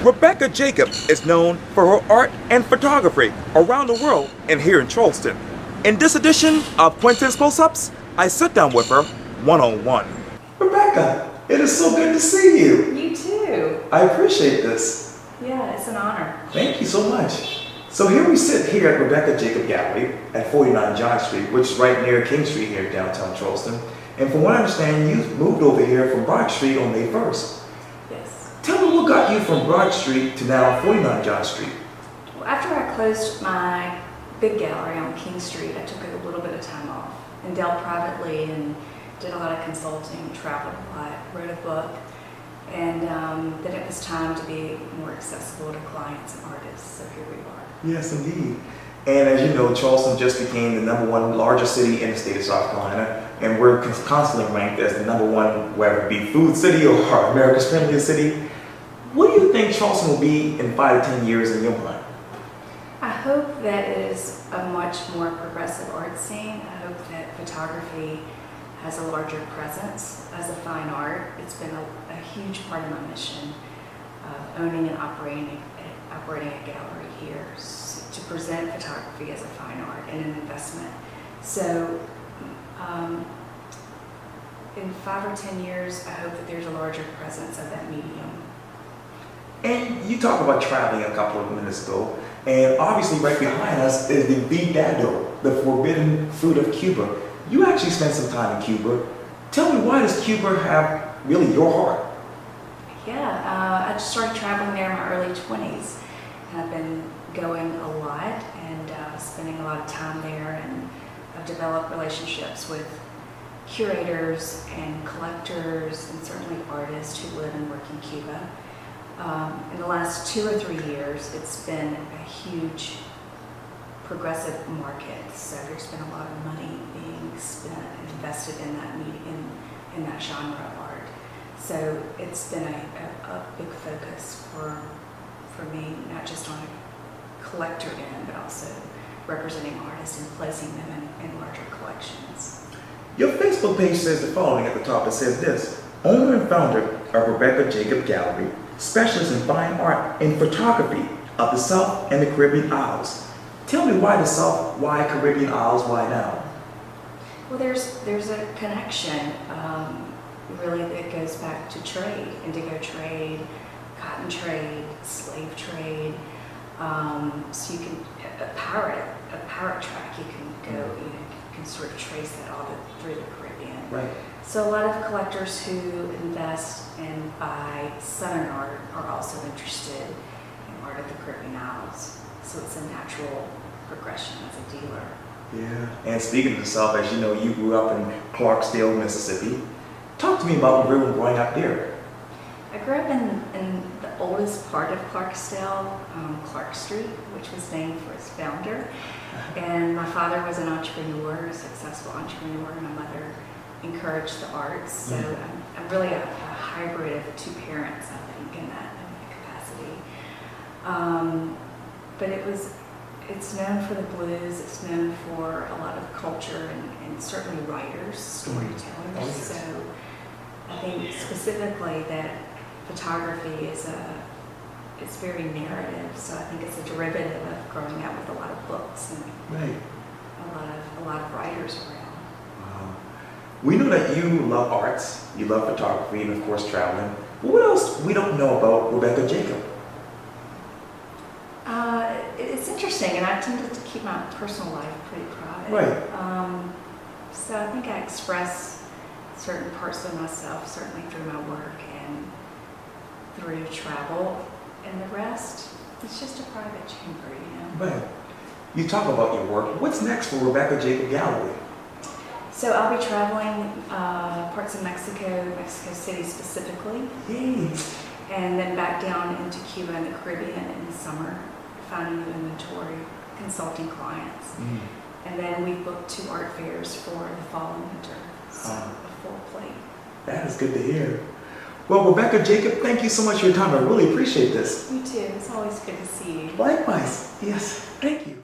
Rebekah Jacob is known for her art and photography around the world and here in Charleston. In this edition of Quintin's Close-Ups, I sit down with her one-on-one. Rebekah, it is so good to see you. You too. I appreciate this. Yeah, it's an honor. Thank you so much. So here we sit here at Rebekah Jacob Gallery at 49 John Street, which is right near King Street here in downtown Charleston. And from what I understand, you moved over here from Broad Street on May 1st. Yes. Tell me what got you from Broad Street to now 49 John Street. Well, after I closed my big gallery on King Street, I took a little bit of time off and dealt privately and did a lot of consulting, traveled a lot, wrote a book, and then it was time to be more accessible to clients and artists, so here we are. Yes, indeed. And as you know, Charleston just became the #1 largest city in the state of South Carolina, and we're constantly ranked as the #1, whether it be food city or America's friendliest city. What do you think Charleston will be in 5 to 10 years in your mind? I hope that it is a much more progressive art scene. I hope that photography has a larger presence as a fine art. It's been a huge part of my mission of owning and operating a gallery here to present photography as a fine art and an investment. So in 5 or 10 years, I hope that there's a larger presence of that medium. And you talked about traveling a couple of minutes ago, and obviously right behind us is the Vidado, the forbidden fruit of Cuba. You actually spent some time in Cuba. Tell me, why does Cuba have really your heart? Yeah, I just started traveling there in my early 20s. And I've been going a lot and spending a lot of time there, and I've developed relationships with curators and collectors and certainly artists who live and work in Cuba. In the last 2 or 3 years, it's been a huge progressive market, so there's been a lot of money being spent and invested in that medium, in that genre of art. So it's been a big focus for me, not just on a collector end, but also representing artists and placing them in larger collections. Your Facebook page says the following at the top. It says this: owner and founder of Rebekah Jacob Gallery, specialist in fine art and photography of the South and the Caribbean Isles. Tell me, why the South? Why Caribbean Isles? Why now? Well, there's a connection really that goes back to trade, indigo trade, cotton trade, slave trade. So you can a pirate track. You can go, you can sort of trace that all through the Caribbean. Right. So a lot of collectors who invest and buy Southern art are also interested in art of the Caribbean Isles. So it's a natural progression as a dealer. Yeah. And speaking of the South, as you know, you grew up in Clarksdale, Mississippi. Talk to me about where you were growing up there. I grew up in the oldest part of Clarksdale, Clark Street, which was named for its founder. And my father was an entrepreneur, a successful entrepreneur, and my mother encouraged the arts. So I'm really a hybrid of 2 parents, I think, in that capacity. But it's known for the blues. It's known for a lot of culture and certainly writers, storytellers. Oh, yes. So I think specifically that photography is it's very narrative. So I think it's a derivative of growing up with a lot of books and Right. a lot of writers around. Wow. We know that you love arts, you love photography, and of course traveling. But what else we don't know about Rebekah Jacob? It's interesting, and I tended to keep my personal life pretty private. Right. So I think I express certain parts of myself, certainly through my work and through travel, and the rest, it's just a private chamber, you know? Right. You talk about your work. What's next for Rebekah Jacob Gallery? So I'll be traveling parts of Mexico City specifically, Yay. and then back down into Cuba and the Caribbean in the summer, finding new inventory, consulting clients. And then we booked 2 art fairs for the fall and winter, so a full plate. That is good to hear. Well, Rebekah Jacob, thank you so much for your time. I really appreciate this. You too. It's always good to see you. Likewise. Yes. Thank you.